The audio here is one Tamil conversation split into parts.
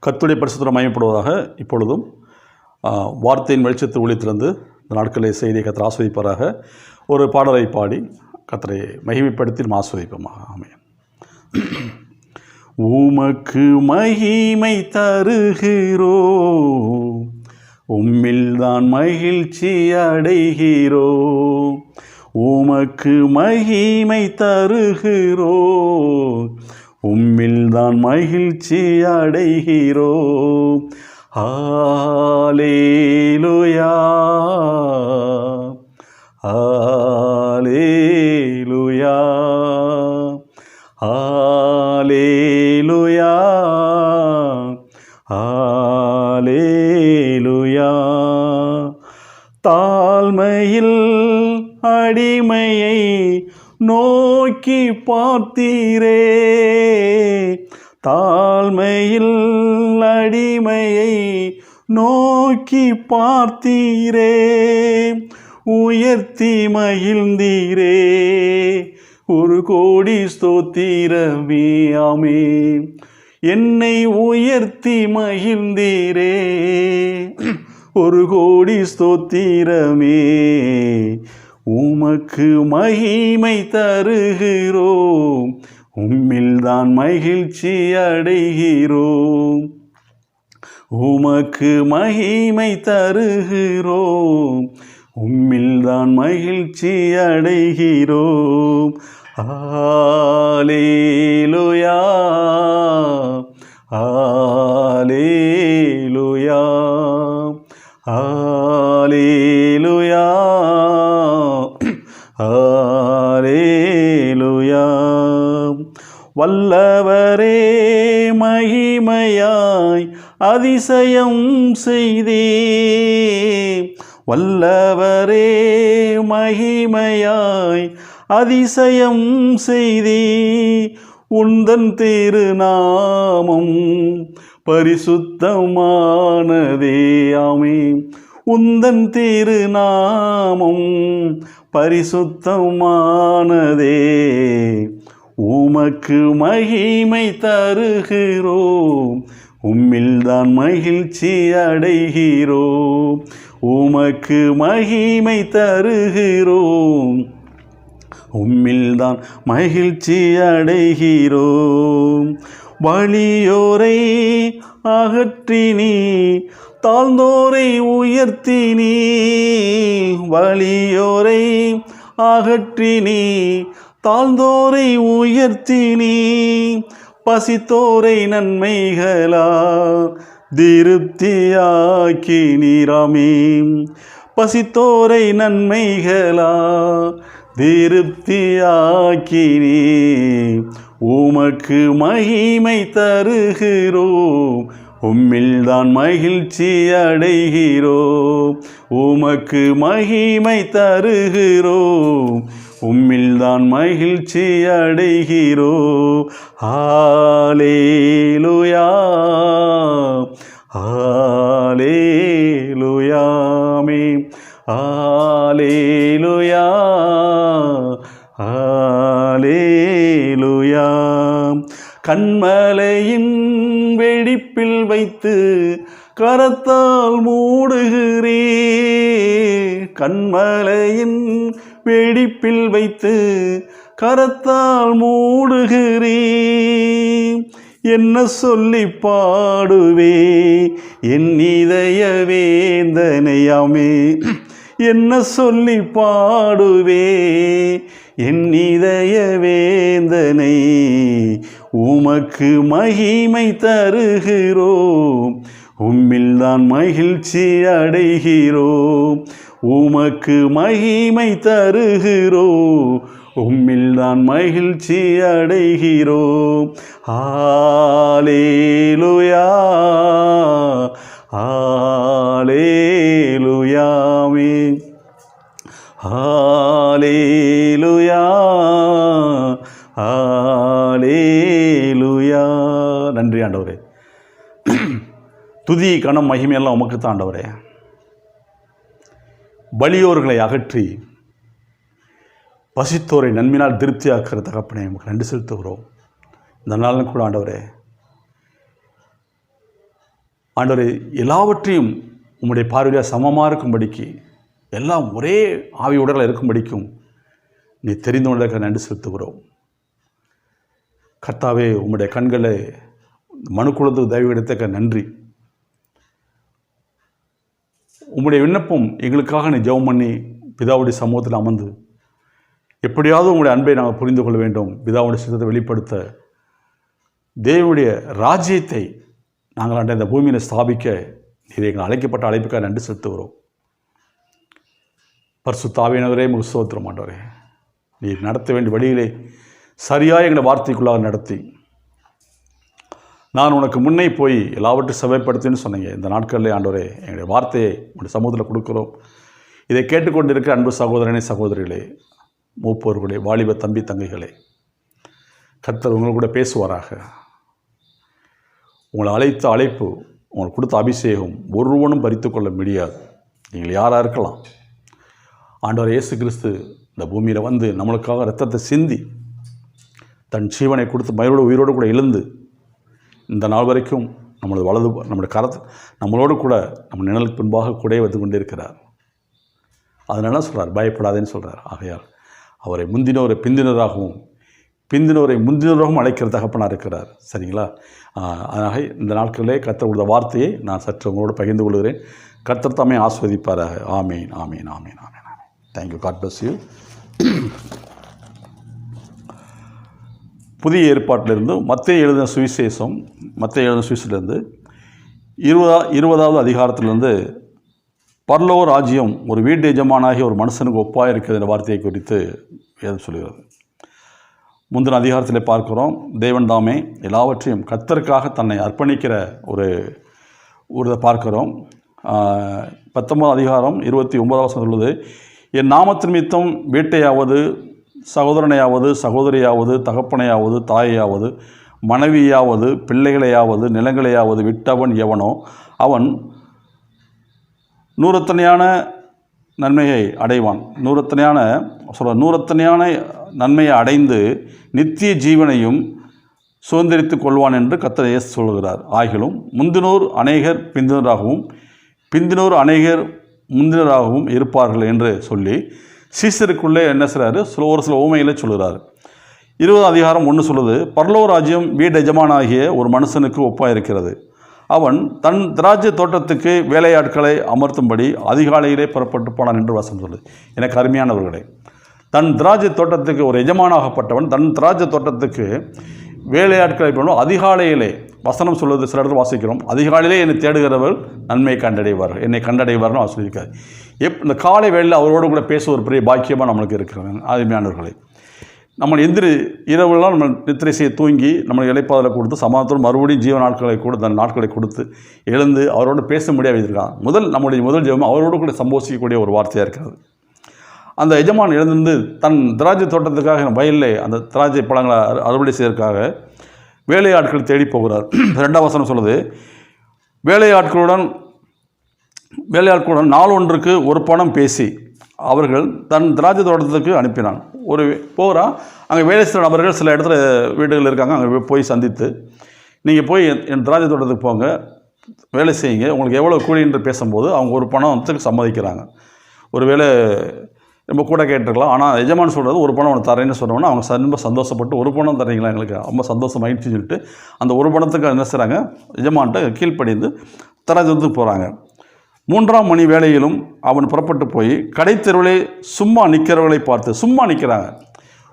கர்த்தருடைய பரிசுத்தம் மகிமைப்படுவதாக. இப்பொழுதும் வார்த்தையின் வெளிச்சத்து ஊழியத்திலிருந்து இந்த நாட்களில் செய்தியை கர்த்தர் ஆஸ்வதிப்பாராக. ஒரு பாடலை பாடி கர்த்தரை மகிமைப்படுத்தி ஆஸ்வதிப்போமாக. ஆமென். உமக்கு மகிமை தருகிறோம், உம்மில்தான் மகிழ்ச்சி அடைகிறோம். உமக்கு மகிமை தருகிறோம், உம்மில்தான் மகிழ்ச்சி அடைகிறோம். ஹல்லேலூயா, ஹல்லேலூயா, ஹல்லேலூயா, ஹல்லேலூயா. தாழ்மையில் அடிமையை நோக்கி பார்த்தீரே, தாழ்மையில் அடிமையை நோக்கி பார்த்தீரே, உயர்த்தி மகிழ்ந்தீரே, ஒரு கோடி ஸ்தோத்திரமே. ஆமென். என்னை உயர்த்தி மகிழ்ந்தீரே, ஒரு கோடி ஸ்தோத்திரமே. உமக்கு மகிமை தருகிறோம், உம்மில்தான் மகிழ்ச்சி அடைகிறோம். உமக்கு மகிமை தருகிறோம், உம்மில்தான் மகிழ்ச்சி அடைகிறோம். ஹல்லேலூயா, ஹல்லேலூயா, ஹல்லேலூயா, ஹல்லேலூயா. வல்லவரே மகிமையாய் அதிசயம் செய்தே, வல்லவரே மகிமையாய் அதிசயம் செய்தே, உந்தன் திருநாமம் பரிசுத்தமானதே. ஆமென். உந்தன் திருநாமம் பரிசுத்தமானதே. உமக்கு மகிமை தருகிறோம், உம்மில்தான் மகிழ்ச்சி அடைகிறோம். உமக்கு மகிமை தருகிறோம், உம்மில்தான் மகிழ்ச்சி அடைகிறோம். வலியோரை அகற்றினி, தாழ்ந்தோரை உயர்த்தினி, வலியோரை அகற்றினி, தாழ்ந்தோரை உயர்த்தினி, பசித்தோரை நன்மைகளா திருப்தியாக்கி நீராமே. பசித்தோரை நன்மைகளா திருப்தியாக்கி நீ. உமக்கு மகிமை தருகிறோம், உம்மில்தான் மகிழ்ச்சி அடைகிறோம். உமக்கு மகிமை தருகிறோம், உம்மில்தான் மகிழ்ச்சி அடைகிறோம். ஹல்லேலூயா, ஹல்லேலூயா, ஆமென். ஹல்லேலூயா, ஹல்லேலூயா. கன்மலையின் வெடிப்பில் வைத்து கரத்தால் மூடுகிறே, கன்மலையின் வெடிப்பில் வைத்து கரத்தால் மூடுகிறே. என்ன சொல்லி பாடுவே என் இதய வேந்தனையாமே, என்ன சொல்லி பாடுவே என் இதய வேந்தனை. உமக்கு மகிமை தருகிறோம், உம்மில்தான் மகிழ்ச்சி அடைகிறோம். உமக்கு மகிமை தருகிறோம், உம்மில்தான் மகிழ்ச்சி அடைகிறோம். ஹல்லேலூயா, ஹல்லேலூயா, ஆமென். ஹல்லேலூயா, ஹல்லேலூயா. நன்றி ஆண்டவரே. துதி கனம் மகிமையெல்லாம் உமக்கு தான் ஆண்டவரே. வலியோர்களை அகற்றி பசித்தோரை நன்மையினால் திருப்தியாக்குற தகப்பனே நமக்கு நன்றி செலுத்துகிறோம். இந்த நாளும் கூட ஆண்டவரே ஆண்டவரே, எல்லாவற்றையும் உம்முடைய பார்வையில் சமமாக இருக்கும்படிக்கு, எல்லாம் ஒரே ஆவியுடலில் இருக்கும்படிக்கும் நீ தெரிந்தவர்களுக்கு நன்றி செலுத்துகிறோம். கர்த்தாவே, உம்முடைய கண்களை மனுக்குலத்துக்கு தயவு எடுத்தக்க நன்றி. உம்முடைய விண்ணப்பம் எங்களுக்காக நீ ஜெபம் பண்ணி பிதாவுடைய சமூகத்தில் அமர்ந்து எப்படியாவது உங்களுடைய அன்பை நாங்கள் புரிந்து கொள்ள வேண்டும், பிதாவுடைய சித்தத்தை வெளிப்படுத்த தேவனுடைய ராஜ்யத்தை நாங்கள் இந்த பூமியில் ஸ்தாபிக்க நீர் எங்கள் அழைக்கப்பட்ட அழைப்புக்காக நன்றி செலுத்துகிறோம். பரிசுத்த ஆவியானவரே, உமக்கு ஸ்தோத்திரம் ஆண்டவரே. நீர் நடத்த வேண்டிய வழியிலே சரியாக எங்களை வார்த்தைக்குள்ளாக நடத்தி, நான் உனக்கு முன்னே போய் எல்லாவற்றையும் சபைப்படுத்தின்னு சொன்னீங்க. இந்த நாட்களிலே ஆண்டவரே, எங்களுடைய வார்த்தையை உங்களுடைய சமூகத்தில் கொடுக்குறோம். இதை கேட்டுக்கொண்டிருக்கிற அன்பு சகோதரனே, சகோதரிகளே, மூப்போர்களே, வாலிப தம்பி தங்கைகளே, கர்த்தர் உங்களை கூட பேசுவாராக. உங்களை அழைத்த அழைப்பு, உங்களுக்கு கொடுத்த அபிஷேகம் ஒருவனும் பறித்து கொள்ள முடியாது. நீங்கள் யாராக இருக்கலாம். ஆண்டவர் இயேசு கிறிஸ்து இந்த பூமியில் வந்து நம்மளுக்காக இரத்தத்தை சிந்தி தன் ஜீவனை கொடுத்து மயிரோடு உயிரோடு கூட எழுந்து இந்த நாள் வரைக்கும் நம்முடைய கரத்தை நம்மளோடு கூட நம்ம நிழலுக்கு பின்பாக கூட வந்து கொண்டிருக்கிறார். அதனால சொல்கிறார், பயப்படாதேன்னு சொல்கிறார். ஆகையால் அவரை முந்தினோரை பிந்தினராகவும் பிந்தினோரை முந்தினராகவும் அழைக்கிற தகப்பனாக இருக்கிறார். சரிங்களா? அதனால இந்த நாட்களிலே கர்த்தர் கொடுத்த வார்த்தையை நான் சற்று உங்களோடு பகிர்ந்து கொள்கிறேன். கர்த்தர் தாமே ஆஸ்வதிப்பாராக. ஆமீன், ஆமீன், ஆமீன், ஆமீன், ஆமீன். தேங்க்யூ. God bless you. புதிய ஏற்பாட்டிலிருந்து மத்தேயு எழுதின சுவிசேஷத்திலிருந்து 20வது அதிகாரத்திலிருந்து பரலோக ராஜ்யம் ஒரு வீட்டு எஜமானாகிய ஒரு மனுஷனுக்கு ஒப்பாக இருக்கிற வார்த்தையை குறித்து வேதம் சொல்கிறது. முந்தின அதிகாரத்தில் பார்க்கிறோம், தேவன் தாமே எல்லாவற்றையும் கர்த்தருக்காக தன்னை அர்ப்பணிக்கிற ஒரு பார்க்கிறோம். 19வது அதிகாரம் 29வது சொல்லுது, என் நாமத்தின் நிமித்தம் வீட்டையாவது சகோதரனையாவது சகோதரியாவது தகப்பனையாவது தாயையாவது மனைவியாவது பிள்ளைகளையாவது நிலங்களையாவது விட்டவன் எவனோ அவன் நூறத்தனையான நன்மையை அடைவான். நூறத்தனையான நன்மையை அடைந்து நித்திய ஜீவனையும் சுதந்திரித்து கொள்வான் என்று கர்த்தர் இயேசு சொல்கிறார். ஆகிலும் முந்தினோர் அநேகர் பிந்தினராகவும் பிந்தினோர் அநேகர் முந்தினராகவும் இருப்பார்கள் என்று சொல்லி சீசருக்குள்ளே என்ன செய்கிறாரு, ஒரு சில உவமைகளை சொல்கிறார். 20வது அதிகாரம் 1 சொல்லுது, பரலோக ராஜ்யம் வீடு எஜமானாகிய ஒரு மனுஷனுக்கு ஒப்பாக இருக்கிறது. அவன் தன் திராட்சை தோட்டத்துக்கு வேலையாட்களை அமர்த்தும்படி அதிகாலையிலே புறப்பட்டு போனான் என்று வசனம் சொல்லுது. எனக்கு அருமையானவர்களே, தன் திராட்சை தோட்டத்துக்கு ஒரு எஜமானாகப்பட்டவன் தன் திராட்சை தோட்டத்துக்கு வேலையாட்களை போனோம் அதிகாலையிலே. வசனம் சொல்வது சில இடத்துல வாசிக்கிறோம், அதிகாலையிலே என்னை தேடுகிறவர் நன்மை கண்டடைவார்கள், என்னை கண்டடைவார்னு அவர் சொல்லியிருக்காரு. இந்த காலை வேளையில் அவரோடு கூட பேச ஒரு பெரிய பாக்கியமாக நம்மளுக்கு இருக்கிறாங்க. அருமையானவர்களே, நம்ம இரவுலாம் நம்ம நித்திரை செய்ய தூங்கி நம்மளுக்கு இளைப்பாதலை கொடுத்து சமாதானத்தோடு மறுபடியும் ஜீவ நாட்களை கொடுத்து எழுந்து அவரோடு பேச முடியாது வைத்திருக்காங்க. நம்முடைய முதல் ஜெபம் அவரோடு கூட சம்போசிக்கக்கூடிய ஒரு வார்த்தையாக இருக்கிறது. அந்த எஜமான் எழுந்திருந்து தன் திராட்சை தோட்டத்துக்காக வயலில் அந்த திராட்சை பழங்களை அறுவடை செய்வதற்காக வேலையாட்கள் தேடி போகிறார். 2வது வசனம் சொல்லுது, வேலையாட்களுடன் நாளொன்றுக்கு ஒரு பணம் பேசி அவர்கள் தன் திராட்சை தோட்டத்துக்கு அனுப்பினான். போகிறான், அங்கே வேலை செய்கிற நபர்கள் சில இடத்துல வீடுகள் இருக்காங்க, அங்கே போய் சந்தித்து நீங்கள் போய் என் திராட்சை தோட்டத்துக்கு போங்க, வேலை செய்யுங்க, உங்களுக்கு எவ்வளோ கூலி என்று பேசும்போது அவங்க ஒரு பணத்துக்கு சம்மதிக்கிறாங்க. ஒருவேளை ரொம்ப கூட கேட்டிருக்கலாம், ஆனால் எஜமான் சொல்கிறது ஒரு பணம் ஒன்று தரேன்னு சொன்னோன்னா அவங்க ரொம்ப சந்தோஷப்பட்டு ஒரு பணம் தரீங்களா எங்களுக்கு ரொம்ப சந்தோஷம் ஆயிடுச்சுன்னு சொல்லிட்டு அந்த ஒரு பணத்துக்கு என்ன செய்கிறாங்க, எஜமான்கிட்ட கீழ்ப்படிந்து திராட்சை போகிறாங்க. 3ஆம் மணி வேளையிலும் அவன் புறப்பட்டு போய் கடைத்தெருவிலே சும்மா நிற்கிறவர்களை பார்த்து, சும்மா நிற்கிறாங்க,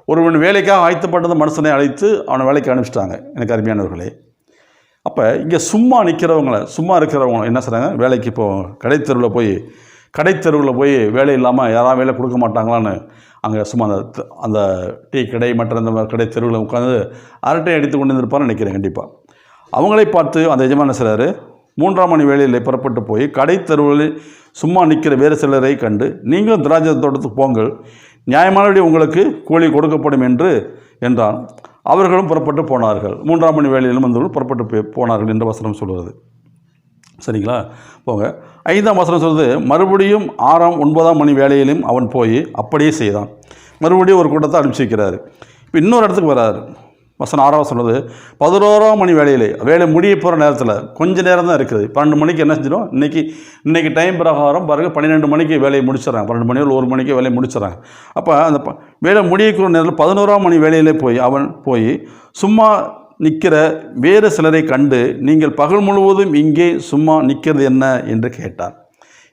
ஒருவன் வேலைக்காக ஆயத்தப்பட்டது மனுஷனை அழைத்து அவனை வேலைக்கு அனுப்பிச்சிட்டாங்க. எனக்கு அருமையானவர்களே, அப்போ இங்கே சும்மா இருக்கிறவங்க என்ன செய்கிறாங்க, வேலைக்கு போவாங்க. கடைத்தெருவில் போய் வேலை இல்லாமல் யாராவது வேலை கொடுக்க மாட்டாங்களான்னு அங்கே சும்மா அந்த டீ கடை மற்ற அந்த கடை தெருவில் உட்காந்து அரட்டை அடித்து கொண்டு இருப்பார்னு நினைக்கிறேன். கண்டிப்பாக அவங்களே பார்த்து அந்த எஜமான செய்கிறாரு, 3ஆம் மணி வேளையில் புறப்பட்டு போய் கடைத்தெருவில் சும்மா நிற்கிற வேறு சிலரை கண்டு நீங்களும் திராட்சை தோட்டத்துக்கு போங்கள், நியாயமானபடி உங்களுக்கு கூலி கொடுக்கப்படும் என்றான். அவர்களும் புறப்பட்டு போனார்கள். 3ஆம் மணி வேளையிலும் வந்து புறப்பட்டு போனார்கள் என்று வசனம் சொல்கிறது. சரிங்களா? போங்க. 5ஆம் வசனம் சொல்லுது, மறுபடியும் 6ஆம் 9ஆம் மணி வேளையிலும் அவன் போய் அப்படியே செய்தான். மறுபடியும் ஒரு கூட்டத்தை அனுப்பிச்சி வைக்கிறாரு. இப்போ இன்னொரு இடத்துக்கு வராரு. வசனம் 6 சொல்லுது, 11ஆம் மணி வேலை முடிய போகிற நேரத்தில் கொஞ்சம் நேரம் தான் இருக்குது. 12 மணிக்கு என்ன செஞ்சிடும், இன்றைக்கி டைம் பிரகாரம் பாருங்கள் 12 மணிக்கு வேலையை முடிச்சிடறாங்க. 12 மணி 1 மணிக்கு வேலையை முடிச்சிடறாங்க. அப்போ அந்த வேலை முடிக்கிற நேரத்தில் 11ஆம் மணி வேலையிலே அவன் போய் சும்மா நிற்கிற வேறு சிலரை கண்டு, நீங்கள் பகல் முழுவதும் இங்கே சும்மா நிற்கிறது என்ன என்று கேட்டார்.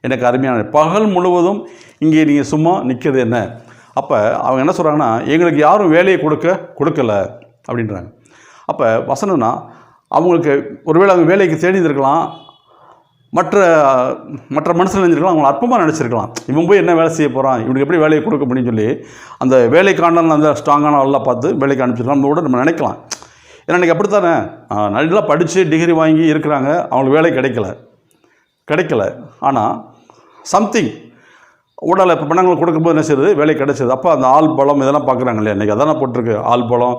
எனக்கு அருமையான, பகல் முழுவதும் இங்கே நீங்கள் சும்மா நிற்கிறது என்ன? அப்போ அவங்க என்ன சொல்கிறாங்கன்னா, எங்களுக்கு யாரும் வேலையை கொடுக்கல அப்படின்றாங்க. அப்போ வசனம்னா அவங்களுக்கு ஒருவேளை அவங்க வேலைக்கு தேடி இருந்திருக்கலாம், மற்ற மனுஷன் நினைச்சிருக்கலாம், அவங்களை அற்பமாக நினச்சிருக்கலாம். இவன் போய் என்ன வேலை செய்ய போகிறான், இவனுக்கு எப்படி வேலையை கொடுக்க முடியும்னு சொல்லி அந்த வேலைக்கான அந்த ஸ்ட்ராங்கான ஆளெலாம் பார்த்து வேலைக்கு அனுப்பிச்சிடலாம். நம்ம கூட நம்ம நினைக்கலாம். ஏன்னா இன்றைக்கி அப்படித்தானே, நல்லா படித்து டிகிரி வாங்கி இருக்கிறாங்க, அவங்களுக்கு வேலை கிடைக்கல. ஆனால் சம்திங் ஊடலை இப்போ பணங்கள் கொடுக்கும்போது என்ன செய்யுது, வேலை கிடைச்சிது. அப்போ அந்த ஆள் பலம் இதெல்லாம் பார்க்குறாங்க இல்லையா, இன்றைக்கி அதானே போட்டிருக்கு, ஆள் பலம்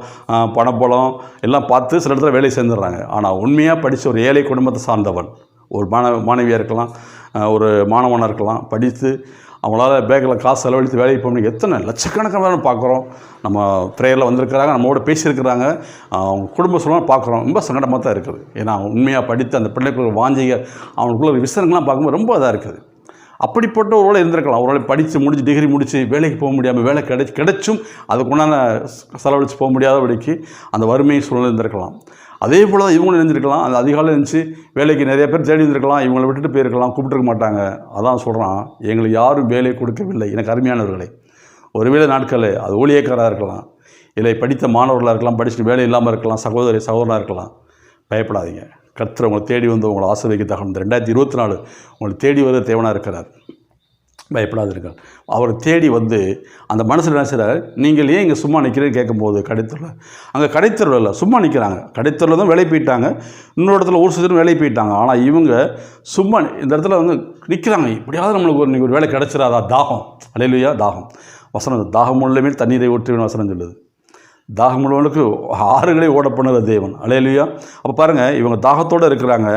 பணப்பலம் எல்லாம் பார்த்து சில இடத்துல வேலை சேர்ந்துடுறாங்க. ஆனால் உண்மையாக படித்த ஒரு ஏழை குடும்பத்தை சார்ந்தவன், ஒரு மாணவியாக இருக்கலாம், ஒரு மாணவனாக இருக்கலாம், படித்து அவங்களால பேக்கில் காசு செலவழித்து வேலைக்கு போகணும். எத்தனை லட்சக்கணக்கான பார்க்குறோம். நம்ம ப்ரேயரில் வந்திருக்கிறாங்க, நம்மளோட பேசியிருக்கிறாங்க, அவங்க குடும்ப சூழலாம் பார்க்குறோம். ரொம்ப சங்கடமாக தான் இருக்குது. ஏன்னா உண்மையாக படித்து அந்த பிள்ளைக்குள்ள வாஞ்சிக அவங்களுக்குள்ள விசனங்கள்லாம் பார்க்கும்போது ரொம்ப இதாக இருக்குது. அப்படிப்பட்ட ஒரு வேலை இருந்திருக்கலாம். ஒரு வேலை படித்து முடிச்சு டிகிரி முடித்து வேலைக்கு போக முடியாமல், வேலை கிடைச்சும் அதுக்குண்டான செலவழித்து போக முடியாதபடிக்கு அந்த வறுமை சூழ்நிலை இருந்திருக்கலாம். அதே போல் தான் இவங்களும் நினைஞ்சிருக்கலாம். அந்த அதிகாலையில் இருந்துச்சு வேலைக்கு நிறைய பேர் தேடி இருந்திருக்கலாம், இவங்களை விட்டுட்டு போயிருக்கலாம், கூப்பிட்டுருக்க மாட்டாங்க. அதான் சொல்கிறான், எங்களுக்கு யாரும் வேலை கொடுக்கவில்லை. எனக்கு அருமையானவர்களே, ஒருவேளை நாட்கள் அது ஊழியக்காராக இருக்கலாம், இல்லை படித்த மாணவர்களாக இருக்கலாம், படிச்சுட்டு வேலை இல்லாமல் இருக்கலாம், சகோதரனாக இருக்கலாம். பயப்படாதீங்க. கர்த்தர் உங்களை தேடி வந்து உங்களை ஆசீர்வதிக்கத்தக்க இந்த 2024 உங்களை தேடி வர தேவனாக இருக்கிறார். பயப்படாதீர்கள். அவர் தேடி வந்து அந்த மனசில் என்ன செய்கிறார், நீங்கள் ஏன் இங்கே சும்மா நிற்கிறேன்னு கேட்கும்போது கடைத்தெருவில், அங்கே கடைத்தெருவில் இல்லை, சும்மா நிற்கிறாங்க. கடைத்தெருவில் தான் வேலை போயிட்டாங்க, இன்னொரு இடத்துல ஊர் சுற்றி வேலை போயிட்டாங்க. ஆனால் இவங்க சும்மா இந்த இடத்துல வந்து நிற்கிறாங்க. இப்படியாவது நம்மளுக்கு ஒரு வேலை கிடச்சிடாதா, தாகம். அல்லேலூயா, தாகம். வசனம், தாகம் உள்ளமே தண்ணீரை ஊற்றுவேன் வசனம் சொல்லுது. தாகம் உள்ளவனுக்கு ஆறுகளை ஓட பண்ணுற தேவன். அல்லேலூயா. அப்போ பாருங்கள், இவங்க தாகத்தோடு இருக்கிறாங்க.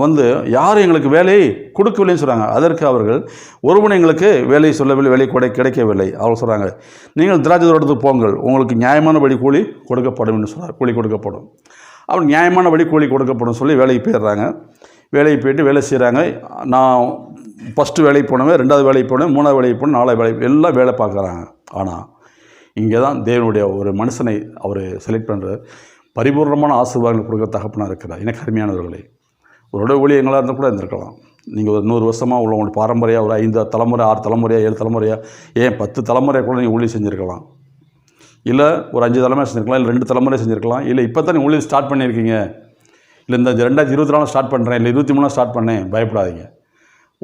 வந்து யாரும் எங்களுக்கு வேலையை கொடுக்கவில்லைன்னு சொல்கிறாங்க. அதற்கு அவர்கள், ஒருவன் எங்களுக்கு வேலையை சொல்லவில்லை, வேலை கிடைக்கவில்லை. அவர் சொல்கிறாங்க, நீங்கள் திராட்சை தோட்டத்துக்கு போங்கள், உங்களுக்கு நியாயமானபடி கூலி கொடுக்கப்படும் சொல்கிறார். கூலி கொடுக்கப்படும். அவர் நியாயமானபடி கூலி கொடுக்கப்படும் சொல்லி வேலைக்கு போயிடுறாங்க. வேலைக்கு போயிட்டு வேலை செய்கிறாங்க. நான் ஃபஸ்ட்டு வேலைக்கு போனவன், 2வது வேலைக்கு போனேன், 3வது வேலைக்கு போனேன், 4வது வேலைக்கு எல்லாம் வேலை பார்க்குறாங்க. ஆனால் இங்கே தான் தேவனுடைய ஒரு மனுஷனை அவர் செலக்ட் பண்ணுற பரிபூர்ணமான ஆசீர்வாதங்கள் கொடுக்க தகப்பனாக இருக்கிறார். எனக்கு அருமையானவர்களே, ஒரு ஊழியங்களாக இருந்தால் கூட இருந்திருக்கலாம். நீங்கள் ஒரு 100 வருஷமாக உள்ள உங்களுக்கு பாரம்பரியாக ஒரு 5 தலைமுறை, 6 தலைமுறையாக, 7 தலைமுறையாக, ஏன் 10 தலைமுறையாக கூட நீங்கள் ஊழியம் செஞ்சுருக்கலாம். இல்லை ஒரு 5 தலைமுறை செஞ்சுருக்கலாம், இல்லை 2 தலைமுறை செஞ்சுருக்கலாம். இல்லை இப்போ தான் நீங்கள் ஊழியம் ஸ்டார்ட் பண்ணியிருக்கீங்க, இல்லை இந்த 2024 ஸ்டார்ட் பண்ணுறேன், இல்லை 23 ஸ்டார்ட் பண்ணேன். பயப்படாதீங்க.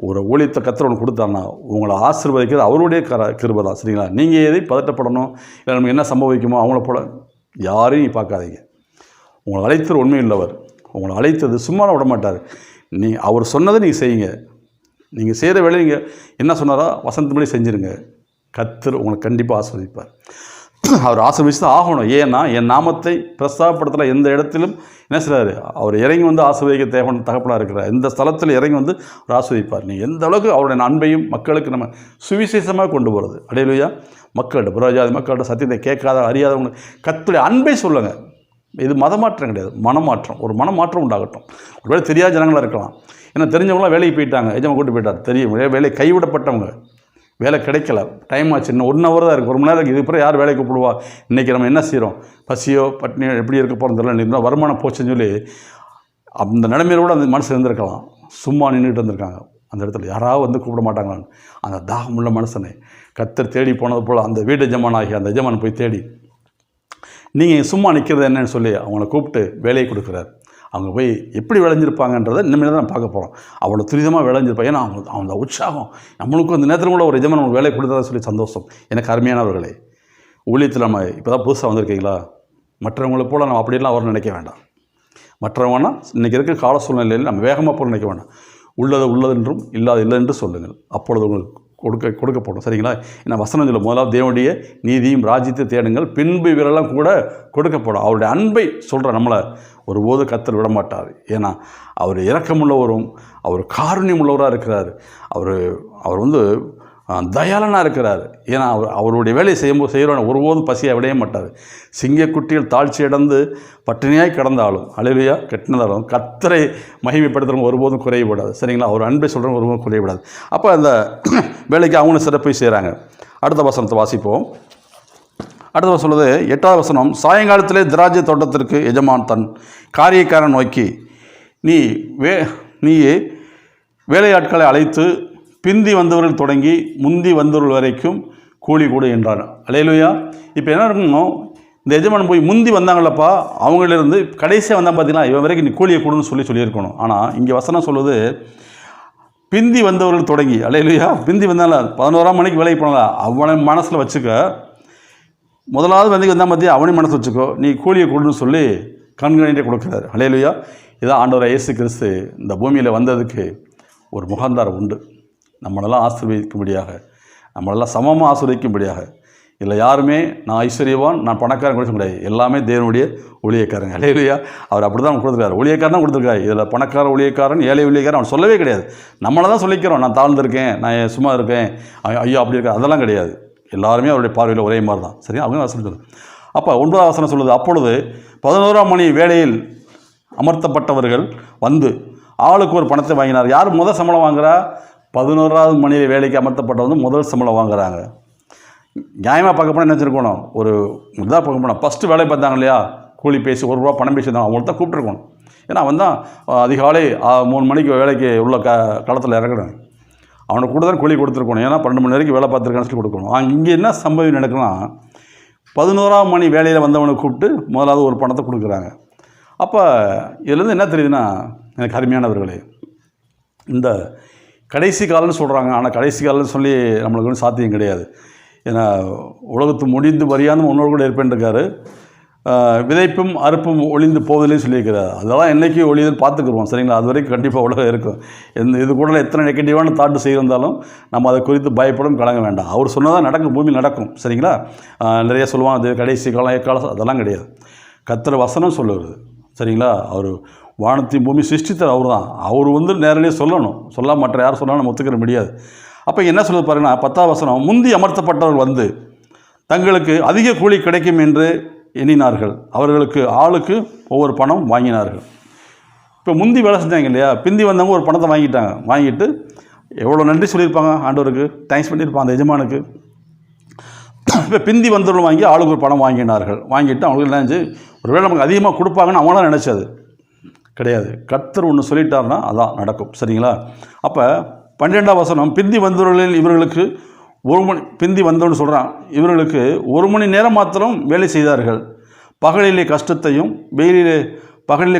ஒரு ஊழியத்தை கர்த்தர் ஒன்று கொடுத்தாருன்னா உங்களை ஆசீர்வதிக்கிறது அவருடைய கிருபை தான். சரிங்களா? நீங்கள் எதை பதட்டப்படணும், இல்லை நமக்கு என்ன சம்பவிக்குமோ அவங்கள போல யாரையும் பார்க்காதீங்க. உங்களை அழைத்தவர் உண்மை உள்ளவர். உங்களை அழைத்தது சும்மா விட மாட்டார். அவர் சொன்னதை நீங்கள் செய்யுங்க. நீங்கள் செய்கிற வேலையை நீங்கள் என்ன சொன்னாரோ வசந்தபடி செஞ்சுருங்க. கர்த்தர் உங்களை கண்டிப்பாக ஆசீர்வதிப்பார். அவர் ஆசீர்வதிச்சு தான் ஆகணும். ஏன்னா என் நாமத்தை பிரஸ்தாபப்படுத்தல எந்த இடத்திலும் என்ன செய்கிறாரு, அவர் இறங்கி வந்து ஆசீர்வதிக்க தகப்பனாக இருக்கிறார். எந்த ஸ்தலத்தில் இறங்கி வந்து அவர் ஆசீர்வதிப்பார். நீங்கள் எந்த அளவுக்கு அவருடைய அன்பையும் மக்களுக்கு நம்ம சுவிசேஷமாக கொண்டு போகிறது. அல்லேலூயா. மக்கள்கிட்ட, புறஜாதி மக்கள்கிட்ட சத்தியத்தை கேட்காத அறியாதவங்க கர்த்தருடைய அன்பை சொல்லுங்கள். இது மதமாற்றம் கிடையாது, மனமாற்றம். ஒரு மனமாற்றம் உண்டாகட்டும். ஒருவேளை தெரியாத ஜனங்களாக இருக்கலாம். ஏன்னா தெரிஞ்சவங்களாம் வேலைக்கு போயிட்டாங்க, எஜமா கூட்டு போயிட்டார். தெரியும், வேலை கைவிடப்பட்டவங்க, வேலை கிடைக்கல, டைம் ஆச்சு, இன்னும் 1 ஹவர் தான் இருக்குது, 1 மணி நேரம் இருக்குது, இதுக்கப்புறம் யார் வேலைக்கு கூப்பிடுவா, இன்றைக்கி நம்ம என்ன செய்கிறோம், பசியோ பட்னியோ எப்படி இருக்க போகிறோம் தெரியல, இருந்தால் வருமானம் போச்சுன்னு சொல்லி அந்த நிலைமையில கூட அந்த மனுஷன் இருந்திருக்கலாம். சும்மா நின்றுட்டு இருந்திருக்காங்க. அந்த இடத்துல யாராவது வந்து கூப்பிட மாட்டாங்களான்னு அந்த தாகமுள்ள மனுஷனை கர்த்தர் தேடி போனது போல் அந்த வீடு எஜமானாகி அந்த எஜமான் போய் தேடி நீங்கள் சும்மா நிற்கிறது என்னன்னு சொல்லி அவங்கள கூப்பிட்டு வேலையை கொடுக்குறாரு. அவங்க போய் எப்படி விளைஞ்சிருப்பாங்கன்றதை இனிமேல் தான் பார்க்க போகிறோம். அவ்வளோ துரிதமாக விளைஞ்சிருப்பாங்க. ஏன்னா அவங்க உற்சாகம், நம்மளுக்கும் அந்த நேரத்தில் கூட ஒரு எஜமான் வேலை கொடுத்ததா சொல்லி சந்தோஷம். எனக்கு அருமையானவர்களே, ஊழியத்தில் நம்ம இப்போ தான் புதுசாக வந்திருக்கீங்களா, மற்றவங்களை போல் நம்ம அப்படியெல்லாம் அவர் நினைக்க வேண்டாம். மற்றவங்கன்னா இன்றைக்கி இருக்கிற கால சூழ்நிலையில் நம்ம வேகமாக போல் நினைக்க வேண்டாம். உள்ளதென்றும் இல்லை என்று சொல்லுங்கள், அப்பொழுது உங்களுக்கு கொடுக்கப்படும். சரிங்களா? ஏன்னா வசனம் சொல்ல முதலாவது தேவனுடைய நீதியும் ராஜ்யத்தை தேடுங்கள், பின்பு இவரெல்லாம் கூட கொடுக்கப்படும். அவருடைய அன்பை சொல்கிற நம்மளை ஒருபோது கர்த்தர் விடமாட்டார். ஏன்னா அவர் இரக்கமுள்ளவரும் அவர் காருண்யம் உள்ளவராக இருக்கிறார். அவர் வந்து தயாளனாக இருக்கிறார். ஏன்னா அவருடைய வேலையை செய்கிறவன் ஒருபோதும் பசியை விடைய மாட்டார். சிங்கக்குட்டிகள் தாழ்ச்சி அடைந்து பட்டினியாய் கிடந்தாலும் அல்லேலூயா கெட்டினதாலும் கர்த்தரை மகிமைப்படுத்துகிறவங்க ஒருபோதும் குறையப்படாது. சரிங்களா? அவர் அன்பை சொல்கிறவங்க ஒருபோதும் குறையப்படாது. அப்போ அந்த வேலைக்கு அவங்களும் சிறப்பை செய்கிறாங்க. அடுத்த வசனத்தை வாசிப்போம். அடுத்த வசனம் சொல்லுது 8வது வசனம். சாயங்காலத்திலே திராட்சை தோட்டத்திற்கு எஜமான் தன் காரியக்காரன் நோக்கி நீயே வேலையாட்களை அழைத்து பிந்தி வந்தவர்கள் தொடங்கி முந்தி வந்தவர்கள் வரைக்கும் கூலி கொடு என்றார். அல்லேலூயா. இப்போ என்ன இருக்கணும், இந்த எஜமான் போய் முந்தி வந்தாங்களப்பா, அவங்களிருந்து கடைசியாக வந்தால் பார்த்தீங்கன்னா இவன் வரைக்கும் நீ கூலியை கொடுன்னு சொல்லியிருக்கணும். ஆனால் இங்கே வசனம் சொல்லுது பிந்தி வந்தவர்கள் தொடங்கி. அல்லேலூயா. பிந்தி வந்தாலும் 11ஆம் மணிக்கு வேலைக்கு போனால அவனை மனசில் வச்சுக்க. முதலாவது வந்து வந்தால் பார்த்தியா அவனையும் மனசு வச்சுக்கோ, நீ கூலியை கொடுன்னு சொல்லி கண்கணிட்டே கொடுக்குறாரு. அல்லேலூயா. இதான் ஆண்டவர் இயேசு கிறிஸ்து இந்த பூமியில் வந்ததுக்கு ஒரு முகாந்தாரம் உண்டு. நம்மளெல்லாம் ஆசீர்வதிக்கும்படியாக, நம்மளெல்லாம் சமமாக ஆசீர்வதிக்கும்படியாக. இல்லை யாருமே நான் ஐஸ்வர்யவான் நான் பணக்காரன் கொடுக்க முடியாது, எல்லாமே தேவனுடைய ஊழியக்காரங்க. அல்லேலூயா. அவர் அப்படி தான் கொடுத்துருக்காரு. ஊழியக்காரன் தான் கொடுத்துருக்காரு. இதில் பணக்கார ஊழியக்காரன் ஏழை ஊழியக்காரன் அவன் சொல்லவே கிடையாது. நம்மளை தான் சொல்லிக்கிறோம், நான் தாழ்ந்திருக்கேன், நான் சும்மா இருக்கேன், ஐயோ அப்படி இருக்கேன், அதெல்லாம் கிடையாது. எல்லாருமே அவருடைய பார்வையில் ஒரே மாதிரி தான். சரியா? அவங்க வசனம் சொல்லுது. அப்போ 9வது வசனம் சொல்லுது, அப்பொழுது 11ஆம் மணி வேளையில் அமர்த்தப்பட்டவர்கள் வந்து ஆளுக்கு ஒரு பணத்தை வாங்கினார். யார் முதல் சம்பளம் வாங்குறா? 11வது மணி வேலைக்கு அமர்த்தப்பட்டவங்க முதல் சம்பளம் வாங்குறாங்க. நியாயமாக பார்க்க போனால் என்ன வச்சுருக்கணும், ஒரு இதாக பார்க்க போனால் ஃபஸ்ட்டு வேலை பார்த்தாங்க இல்லையா, கூலி பேசி ₹1 பணம் பேசியிருந்தாங்க, அவங்கள்ட்ட தான் கூப்பிட்டுருக்கணும். ஏன்னா அவன் தான் அதிகாலை 3 மணிக்கு வேலைக்கு உள்ள களத்தில் இறக்கணும். அவனுக்கு கூட தான் கூலி கொடுத்துருக்கணும். ஏன்னா 12 மணி வரைக்கும் வேலை பார்த்துருக்கான்னு சொல்லி கொடுக்கணும். இங்கே என்ன சம்பவம் நடக்குன்னா 11ஆம் மணி வேலையில் வந்தவனை கூப்பிட்டு முதலாவது ஒரு பணத்தை கொடுக்குறாங்க. அப்போ இதுலேருந்து என்ன தெரியுதுன்னா, எனக்கு அருமையானவர்களே, இந்த கடைசி காலம்னு சொல்கிறாங்க. ஆனால் கடைசி காலம்னு சொல்லி நம்மளுக்கு ஒன்றும் சாத்தியம் கிடையாது. ஏன்னா உலகத்து முடிந்து வரியாமல் முன்னோர் கூட இருப்பேன்ருக்காரு. விதைப்பும் அறுப்பும் ஒளிந்து போவதில்லைன்னு சொல்லியிருக்கிறார். அதெல்லாம் என்றைக்கு ஒளியுதுன்னு பார்த்துக்குருவோம். சரிங்களா? அது வரைக்கும் கண்டிப்பாக உலகம் இருக்கும். இது கூட எத்தனை நெகட்டிவான தாட்டு செய்திருந்தாலும் நம்ம அதை குறித்து பயப்படும் கலங்க வேண்டாம். அவர் சொன்னதான் நடக்கும், பூமியில் நடக்கும். சரிங்களா? நிறைய சொல்லுவாங்க அது கடைசி காலம் ஏக்காலம், அதெல்லாம் கிடையாது. கர்த்தர் வசனம் சொல்லுவது. சரிங்களா? அவர் வானத்தையும் பூமி சிருஷ்டித்தார் அவர் தான். அவர் வந்து நேரடியாக சொல்லணும், சொல்லாம மற்ற யார் சொன்னாலும் நம்ம ஒத்துக்கிற முடியாது. அப்போ என்ன சொல்லுது பாருங்கன்னா 10வது வசனம். முந்தி அமர்த்தப்பட்டவர்கள் வந்து தங்களுக்கு அதிக கூலி கிடைக்கும் என்று எண்ணினார்கள். அவர்களுக்கு ஆளுக்கு ஒவ்வொரு பணம் வாங்கினார்கள். இப்போ முந்தி வேலை செஞ்சாங்க இல்லையா, பிந்தி வந்தவங்க ஒரு பணத்தை வாங்கிட்டாங்க. வாங்கிட்டு எவ்வளோ நன்றி சொல்லியிருப்பாங்க ஆண்டவருக்கு, தேங்க்ஸ் பண்ணியிருப்பாங்க அந்த எஜமானுக்கு. இப்போ பிந்தி வந்தவர்கள் வாங்கி ஆளுக்கு ஒரு பணம் வாங்கினார்கள். வாங்கிட்டு அவங்களுக்கு நினைச்சு ஒருவேளை நமக்கு அதிகமாக கொடுப்பாங்கன்னு அவங்களாம் நினச்சது கிடையாது. கர்த்தர் ஒன்று சொல்லிட்டாருன்னா அதான் நடக்கும். சரிங்களா? அப்போ 12ஆம் வசனம். பிந்தி வந்தவர்களில் இவர்களுக்கு பிந்தி வந்தவன்னு சொல்கிறான். இவர்களுக்கு 1 மணி நேரம் மாத்திரம் வேலை செய்தார்கள். பகலிலே கஷ்டத்தையும் வெயிலிலே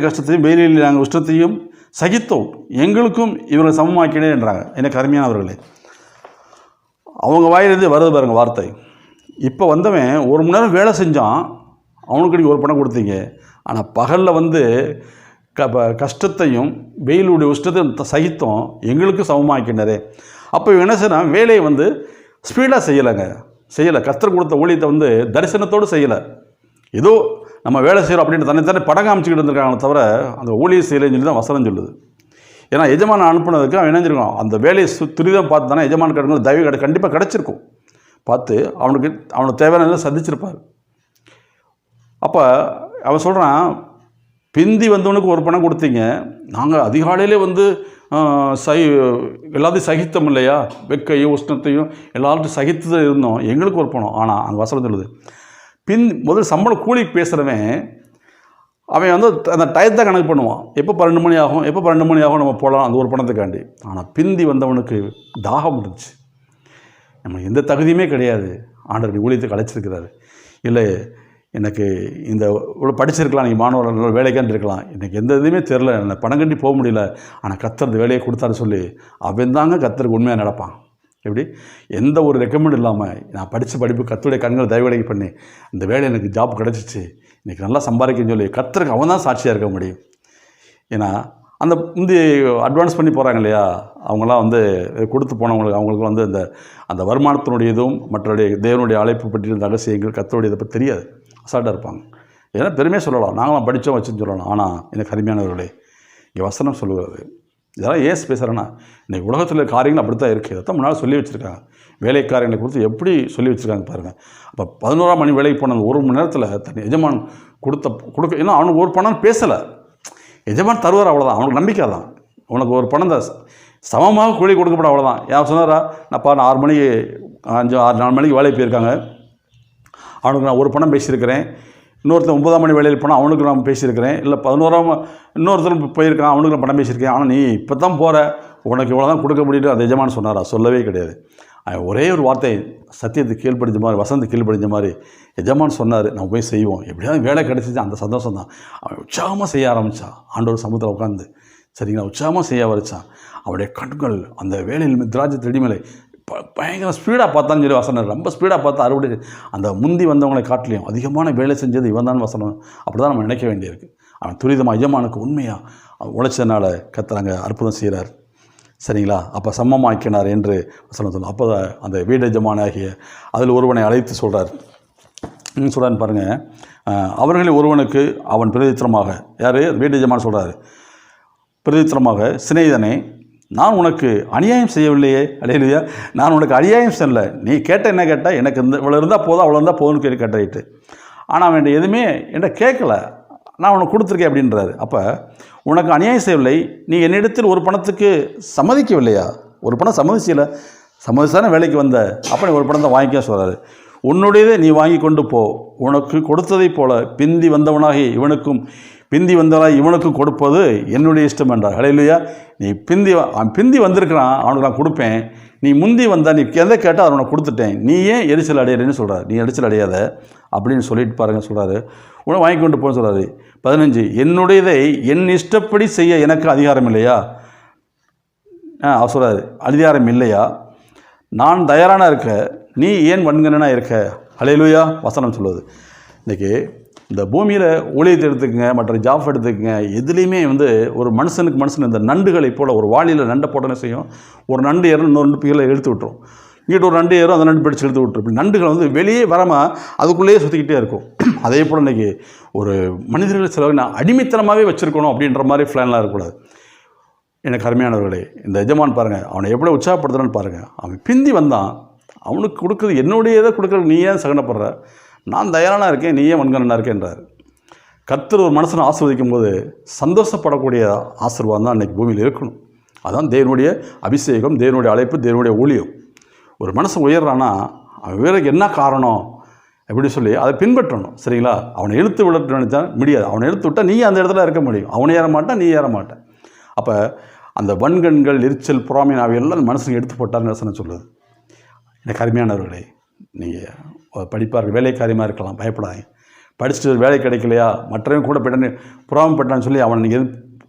நாங்கள் உஷ்டத்தையும் சகித்தோம், எங்களுக்கும் இவர்களை சமமாக்கினே என்றாங்க. எனக்கு அருமையானவர்களே, அவங்க வாயிலிருந்து வருது பாருங்க வார்த்தை. இப்போ வந்தவன் 1 மணி நேரம் வேலை செஞ்சான், அவனுக்கு நீங்கள் ஒரு பணம் கொடுத்தீங்க. ஆனால் பகலில் வந்து கஷ்டத்தையும் வெயிலுடைய உஷ்டத்தையும் சகித்தோம், எங்களுக்கு சமமாக்கினரே. அப்போ என்ன செய்யணும், வேலையை வந்து ஸ்பீடாக செய்யலை. கர்த்தர் கொடுத்த ஊழியத்தை வந்து தரிசனத்தோடு செய்யலை. ஏதோ நம்ம வேலை செய்கிறோம் அப்படின்னு தன்னை படம் காமிச்சிக்கிட்டு இருந்திருக்காங்க தவிர அந்த ஊழியம் செய்யலைன்னு சொல்லி தான் வசனம் சொல்லுது. ஏன்னா எஜமான அனுப்புனதுக்கு அவன் இணைஞ்சிருக்கான். அந்த வேலையை துரிதம் பார்த்து தானே எஜமான கிடைக்கும், தயவு கண்டிப்பாக கிடச்சிருக்கும். பார்த்து அவனுக்கு தேவையான சந்திச்சிருப்பார். அப்போ அவன் சொல்கிறான், பிந்தி வந்தவனுக்கு ஒரு பணம் கொடுத்தீங்க, நாங்கள் அதிகாலையிலே வந்து எல்லாத்தையும் சகித்தோம் இல்லையா, வெக்கையும் உஷ்ணத்தையும் எல்லாத்தையும் சகித்து இருந்தோம், எங்களுக்கு ஒரு பணம். ஆனால் அங்கே வசனம் சொல்லுது, முதல் சம்பளம் கூலிக்கு பேசுகிறவன் அவன் வந்து அந்த டயத்தை கணக்கு பண்ணுவான். எப்போ 12 மணி ஆகும் நம்ம போகலாம் அந்த ஒரு பணத்துக்காண்டி. ஆனால் பிந்தி வந்தவனுக்கு தாகம் இருந்துச்சு, நம்ம எந்த தகுதியுமே கிடையாது, ஆண்டவர் ஊழியத்துக்கு அழைச்சிருக்கிறாரு. இல்லை எனக்கு இந்த இவ்வளோ படிச்சிருக்கலாம், நீங்கள் மாணவர்கள் வேலைக்காண்டு இருக்கலாம், எனக்கு எந்த இதுவுமே தெரில, என்னை பணம் கட்டி போக முடியல, ஆனால் கர்த்தர் இந்த வேலையை கொடுத்தாரு சொல்லி அவன் தாங்க கர்த்தருக்கு உண்மையாக நடப்பான். எப்படி எந்த ஒரு ரெக்கமெண்ட் இல்லாமல் நான் படித்த படிப்பு கர்த்தருடைய கண்கள் தயவடைக்கு பண்ணி இந்த வேலை எனக்கு ஜாப் கிடச்சிச்சு, இன்றைக்கி நல்லா சம்பாதிக்கன்னு சொல்லி கர்த்தருக்கு அவன் தான் சாட்சியாக இருக்க முடியும். ஏன்னா அந்த முந்தி அட்வான்ஸ் பண்ணி போகிறாங்க இல்லையா, அவங்களாம் வந்து கொடுத்து அவங்களுக்கு வந்து அந்த வருமானத்தினுடையதும் மற்றடைய தேவனுடைய அழைப்பு பற்றி இருந்த ரகசியங்கள் கர்த்தருடைய இதை பற்றி தெரியாது, அசால்ட்டாக இருப்பாங்க. ஏன்னா பெருமையாக சொல்லலாம், நாங்களாம் படித்தோம் வச்சுன்னு சொல்லலாம். ஆனால் எனக்கு அருமையானவர்களே, இங்கே வசனம் சொல்லுகிறது, இதெல்லாம் ஏன் பேசுகிறேன்னா, இன்றைக்கி உலகத்தில் காரியங்கள் அப்படி தான் இருக்குது. அதான் முன்னால் சொல்லி வச்சுருக்காங்க. வேலைக்காரங்களை குறித்து எப்படி சொல்லி வச்சுருக்காங்க பாருங்கள். அப்போ 11ஆம் மணி வேலைக்கு போன 1 மணி நேரத்தில் தன் எஜமான் கொடுக்க ஏன்னா அவனுக்கு ஒரு பணம் பேசலை. எஜமான் தருவார், அவ்வளோதான். அவனுக்கு நம்பிக்கை தான். உனக்கு ஒரு பணம் தான் சமமாக கூலி கொடுக்கப்பட, அவ்வளோதான். யார் சொன்னாரா, நான் 6 மணிக்கு 4 மணிக்கு வேலைக்கு போயிருக்காங்க, அவனுக்கு நான் ஒரு பணம் பேசியிருக்கிறேன். இன்னொருத்தன் 9ஆம் மணி வேலையில் போனால் அவனுக்கு நான் பேசியிருக்கிறேன். இல்லை 11ஆம் இன்னொருத்தரும் போயிருக்கான், அவனுக்கு நான் பணம் பேசியிருக்கேன். ஆனால் நீ இப்போ தான் போகிற, உனக்கு இவ்வளோ தான் கொடுக்க முடியும் அந்த எஜமான் சொன்னாரா? சொல்லவே கிடையாது. ஒரே ஒரு வார்த்தை, சத்தியத்தை கீழ்ப்படிஞ்ச மாதிரி, வசந்தி கீழ்ப்படிஞ்ச மாதிரி எஜமான் சொன்னார், நம்ம போய் செய்வோம். எப்படியாவது வேலை கிடச்சிச்சு, அந்த சந்தோஷம் தான். அவன் உற்சாகமாக செய்ய ஆரம்பித்தான். ஆண்டவர் சமூகத்தில் உட்காந்து சரிங்களா, உற்சாகமாக செய்ய வரைச்சான். அவருடைய கண்கள் அந்த வேலையில் திராட்சை செடி மேலே பயங்கர ஸ்பீடாக பார்த்தான்னு சொல்லி வசனம், ரொம்ப ஸ்பீடாக பார்த்தா அறுவடை அந்த முந்தி வந்தவங்களை காட்டிலையும் அதிகமான வேலை செஞ்சது இவன் தான் வசனம். அப்படி தான் நம்ம நினைக்க வேண்டியிருக்கு. அவன் துரிதமாக எஜமானுக்கு உண்மையாக உழைச்சதுனால கர்த்தர் அற்புதம் செய்கிறார். சரிங்களா, அப்போ சமமாக்கினார் என்று வசனம் சொல்லணும். அப்போ அந்த வீடு எஜமானாகிய அதில் ஒருவனை அழைத்து சொல்கிறார். சொல்கிறான்னு பாருங்கள், அவர்களில் ஒருவனுக்கு அவன் பிரதித்திரமாக, யார் வீடு எஜமான் சொல்கிறார், பிரதித்திரமாக, சிநேகிதனே, நான் உனக்கு அநியாயம் செய்யவில்லையே. அல்லேலூயா, நான் உனக்கு அநியாயம் செய்யலை. நீ கேட்ட என்ன கேட்டால், எனக்கு இவ்வளோ இருந்தால் போதும், அவ்வளோ இருந்தால் போதும்னு கேட்டு கேட்டாயிட்டு. ஆனால் அவன் எதுவுமே என்கிட்ட கேட்கல, நான் உனக்கு கொடுத்துருக்கேன் அப்படின்றாரு. அப்போ உனக்கு அநியாயம் செய்யவில்லை, நீ என்னிடத்தில் ஒரு பணத்துக்கு சம்மதிக்கவில்லையா? ஒரு பணம் சம்மதிச்சில்லை, சம்மதிச்சான வேலைக்கு வந்த, அப்போ நீ ஒரு பணம் தான் வாங்கிக்க சொல்கிறாரு. உன்னுடையதை நீ வாங்கி கொண்டு போ, உனக்கு கொடுத்ததைப் போல பிந்தி வந்தவனாகி இவனுக்கும் கொடுப்பது என்னுடைய இஷ்டம் என்றார். ஹல்லேலூயா, நீ பிந்தி வந்திருக்கிறான், அவனுக்கு நான் கொடுப்பேன். நீ முந்தி வந்தால் நீ எதை கேட்டால் அதை உனக்கு கொடுத்துட்டேன், நீ ஏன் எரிச்சல் அடையிறேன்னு சொல்கிறார். நீ எரிச்சல் அடையாத அப்படின்னு சொல்லிட்டு பாருங்கள் சொல்கிறாரு. உனக்கு வாங்கி கொண்டு போன்னு சொல்கிறாரு. 15, என்னுடையதை என் இஷ்டப்படி செய்ய எனக்கு அதிகாரம் இல்லையா? அவர் சொல்கிறாரு, அதிகாரம் இல்லையா? நான் தயாரான இருக்க, நீ ஏன் வன்கணனாக இருக்க? ஹல்லேலூயா, வசனம் சொல்லுவது. இன்றைக்கி இந்த பூமியில் ஊழியத்தை எடுத்துக்கங்க, மற்ற ஜாப் எடுத்துக்கங்க, எதுலேயுமே ஒரு மனுஷனுக்கு இந்த நண்டுகளை போல், ஒரு வாளியில் நண்டை போட்டோன்னே செய்யும், ஒரு நண்டு ஏறும், இன்னொரு நண்டு கீழே இழுத்து விட்டுரும், இங்கிட்ட ஒரு நண்டு ஏறும், அந்த நண்டு பிடிச்சி இழுத்து விட்டுரும். இப்படி நண்டுகள் வெளியே வராமல் அதுக்குள்ளேயே சுற்றிக்கிட்டே இருக்கும். அதே போல் இன்றைக்கி ஒரு மனிதர்கள் சில நான் அடிமைத்தனமாகவே வச்சுருக்கணும் அப்படின்ற மாதிரி பிளான்லாம் இருக்கக்கூடாது. எனக்கு அருமையானவர்களே, இந்த எஜமான் பாருங்கள், அவனை எப்படி உற்சாகப்படுத்துறான்னு பாருங்கள். அவன் பிந்தி வந்தான், அவனுக்கு கொடுக்குறது என்னுடையதை கொடுக்குறது, நீ ஏன் சகனப்படுற? நான் தயாரான இருக்கேன், நீ ஏன் வன்கணனாக இருக்கேன்றார். கர்த்தர் ஒரு மனுஷனை ஆசீர்வதிக்கும் போது சந்தோஷப்படக்கூடிய ஆசீர்வாதம் தான் அன்றைக்கி பூமியில் இருக்கணும். அதுதான் தேவனுடைய அபிஷேகம், தேவனுடைய அழைப்பு, தேவனுடைய ஊழியம். ஒரு மனுஷன் உயர்றானா அவன் உயருக்கு என்ன காரணம் எப்படி சொல்லி அதை பின்பற்றணும். சரிங்களா, அவனை இழுத்து விட நினைச்சா முடியாது. அவனை இழுத்து விட்டால் நீ அந்த இடத்துல இருக்க முடியும். அவனை ஏற மாட்டான், நீ ஏற மாட்டேன். அப்போ அந்த வன்கண்கள், எரிச்சல், பொறாமை எல்லாம் மனுஷன் எடுத்து போட்டார்னு வசனம் சொல்லுது. எனக்கு அருமையானவர்களே, நீங்கள் படிப்பார்கள், வேலை காரியமாக இருக்கலாம், பயப்படாதீங்க. படிச்சுட்டு வேலை கிடைக்கலையா, மற்றவங்க கூட போய்ட்டான்னு புறாமப்பட்டான்னு சொல்லி அவனை நீங்கள்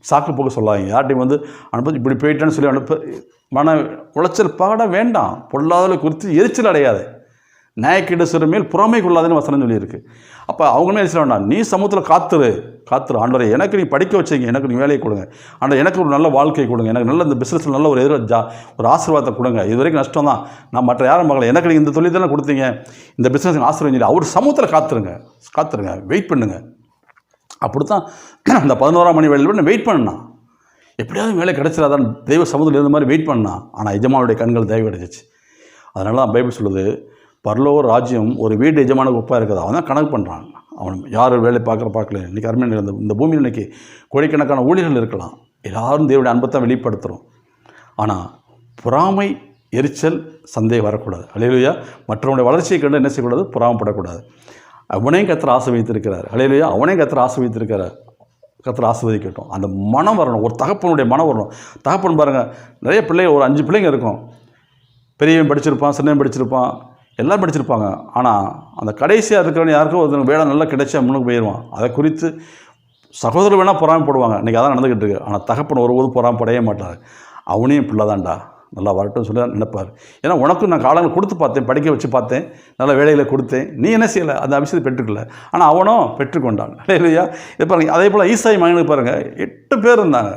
சாக்கு போக்க சொல்லாதீங்க. யார்ட்டையும் அனுப்பி இப்படி போயிட்டான்னு சொல்லி மன உளைச்சல் பாட வேண்டாம். பொல்லாதவளை குறித்து எரிச்சல் அடையாது. நியாயக்கீடு சிறு மேல் புறமை கொள்ளாதுன்னு வசனம் சொல்லியிருக்கு. அப்போ அவங்களுமே எரிச்சல் வேண்டாம். நீ சமூகத்தில் காத்துரு ஆண்டவரே, எனக்கு நீ படிக்க வச்சிங்க, எனக்கு நீ வேலையை கொடுங்க ஆண்டா, எனக்கு ஒரு நல்ல வாழ்க்கை கொடுங்க, எனக்கு நல்ல இந்த பிஸ்னஸில் நல்ல ஒரு ஆசீர்வாதத்தை கொடுங்க. இது வரைக்கும் நஷ்டம் தான், நான் மற்ற யாரும் பார்க்கல, எனக்கு நீங்கள் இந்த தொழில் தானே கொடுத்தீங்க, இந்த பிஸ்னஸ் ஆசீர்வாதம் அவர் சமூகத்தில் காத்துருங்க, வெயிட் பண்ணுங்க. அப்படி தான் அந்த 11ஆம் மணி வேலையில் வெயிட் பண்ணா, எப்படியாவது வேலை கிடைச்சிடாதான் தெய்வ சமூகத்தில் இருந்த மாதிரி வெயிட் பண்ணா. ஆனால் எஜமானுடைய கண்கள் தயவு கிடைச்சிச்சு. அதனால தான் பைபிள் சொல்லுது, பரலோக ராஜ்யம் ஒரு வீட்டு எஜமானுக்கு ஒப்பாக இருக்குது. அவன் தான் கணக்கு பண்ணுறான். அவன் யார் வேலை பார்க்கல. இன்றைக்கி அருமையான இந்த பூமியில் இன்றைக்கி கோடிக்கணக்கான ஊழியர்கள் இருக்கலாம், எல்லாரும் தேவனுடைய அன்பை தான் வெளிப்படுத்துகிறோம். ஆனால் பொறாமை, எரிச்சல், சந்தேகம் வரக்கூடாது. அல்லேலூயா, மற்றவனுடைய வளர்ச்சியை கண்டு என்ன செய்யக்கூடாது, பொறாமப்படக்கூடாது. அவனையும் கர்த்தர் ஆசீர்வதித்திருக்கிறார். அல்லேலூயா, அவனையும் கர்த்தர் ஆசீர்வதித்திருக்கிறார். கர்த்தர் ஆசீர்வதிக்கட்டும். அந்த மனம் வரணும், ஒரு தகப்பனுடைய மனம் வரணும். தகப்பன் பாருங்கள், நிறைய பிள்ளைங்க, ஒரு 5 பிள்ளைங்க இருக்கும். பெரியவன் படிச்சிருப்பான், சின்னவன் படிச்சிருப்பான், எல்லாம் படிச்சிருப்பாங்க. ஆனால் அந்த கடைசியாக இருக்கிறவன் யாருக்கும் ஒரு வேலை நல்லா கிடைச்சா முன்னுக்கு போயிடுவான். அதை குறித்து சகோதரர் வேணால் பொறாமைப்படுவாங்க. இன்றைக்கி அதான் நடந்துக்கிட்டு இருக்குது. ஆனால் தகப்பன் ஒருபோதும் பொறாமைப்படையே மாட்டார். அவனையும் பிள்ளை தான்டா, நல்லா வரட்டும்னு சொல்லி நினைப்பார். ஏன்னா உனக்கும் நான் காலங்கள் கொடுத்து பார்த்தேன், படிக்க வச்சு பார்த்தேன், நல்ல வேலையில் கொடுத்தேன், நீ என்ன செய்யலை, அந்த அபிஷேகத்தை பெற்றுக்கல. ஆனால் அவனும் பெற்றுக்கொண்டான். இல்லையா, இது பாருங்கள். அதே போல் ஈசாய் மகனுக்கு பாருங்கள், 8 பேர் இருந்தாங்க.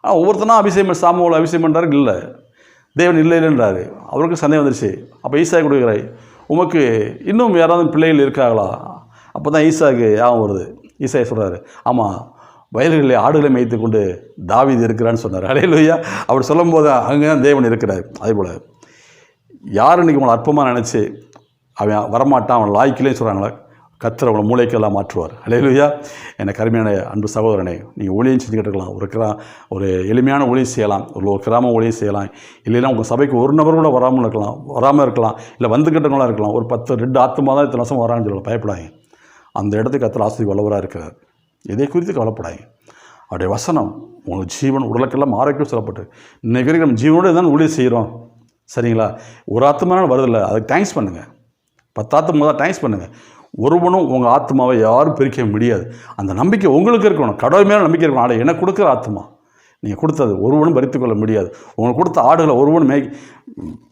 ஆனால் ஒவ்வொருத்தனா அபிஷேகம், சாமுவேல் அபிஷேகம் பண்ணுறாரு, இல்லை தேவன் இல்லைன்றாரு. அவருக்கு சந்தேகம் வந்துருச்சு. அப்போ ஈசாய் கொடுக்குறாரு, உமக்கு இன்னும் யாராவது பிள்ளைகள் இருக்காங்களா? அப்போ தான் ஈசாய்க்கு ஞாபகம் வருது. ஈசாய் சொல்கிறாரு, ஆமாம், வயல்களில் ஆடுகளை மேய்த்து கொண்டு தாவீது இருக்கிறான்னு சொன்னார். அல்லேலூயா. அப்படி சொல்லும் போது அங்கே தான் தேவன் இருக்கிறார். அதே போல் யார் இன்றைக்கி உங்களை அற்பமாக நினச்சி அவன் வரமாட்டான், அவன் லாய்க்கிலேன்னு சொல்கிறாங்களா, கர்த்தர் அவனை மூளைக்கெல்லாம் மாற்றுவார். அல்லேலூயா. எனக்கு அருமையான அன்பு சகோதரனே, நீங்கள் ஊழியம் செஞ்சுக்கிட்டு இருக்கலாம், ஒரு எளிமையான ஊழியம் செய்யலாம், ஒரு கிராம ஊழியம் செய்யலாம், இல்லைன்னா உங்கள் சபைக்கு ஒரு நபர் கூட வராமல் இருக்கலாம், இல்லை வந்துக்கிட்டவங்களாக இருக்கலாம். ஒரு 2 ஆத்துமா தான் இத்தனை வருஷம் வரான்னு சொல்லலாம். பயப்படாங்க. அந்த இடத்துக்கு கர்த்தர் ஆசீர்வாதம் வல்லவராக இருக்கிறார். எதை குறித்து கவலைப்படாங்க. அவருடைய வசனம் உங்களுக்கு ஜீவன் உடலுக்கெல்லாம் ஆரோக்கியம் சொல்லப்பட்டு இன்றைக்கு வரைக்கும் நம்ம ஜீவனோடு தான் ஊழியம் செய்கிறோம். சரிங்களா? ஒரு ஆத்மானாலும் வருதில்லை, அதுக்கு தேங்க்ஸ் பண்ணுங்கள். 10 ஆத்மா தான் தேங்க்ஸ் பண்ணுங்கள். ஒருவனும் உங்கள் ஆத்மாவை யாரும் பிரிக்க முடியாது. அந்த நம்பிக்கை உங்களுக்கு இருக்கணும், கடவுள் மேலே நம்பிக்கை இருக்கணும். ஆடை எனக்கு கொடுக்குற ஆத்மா நீங்கள் கொடுத்தது ஒருவனும் பறித்துக்கொள்ள முடியாது. உங்களுக்கு கொடுத்த ஆடுகளை ஒருவனும்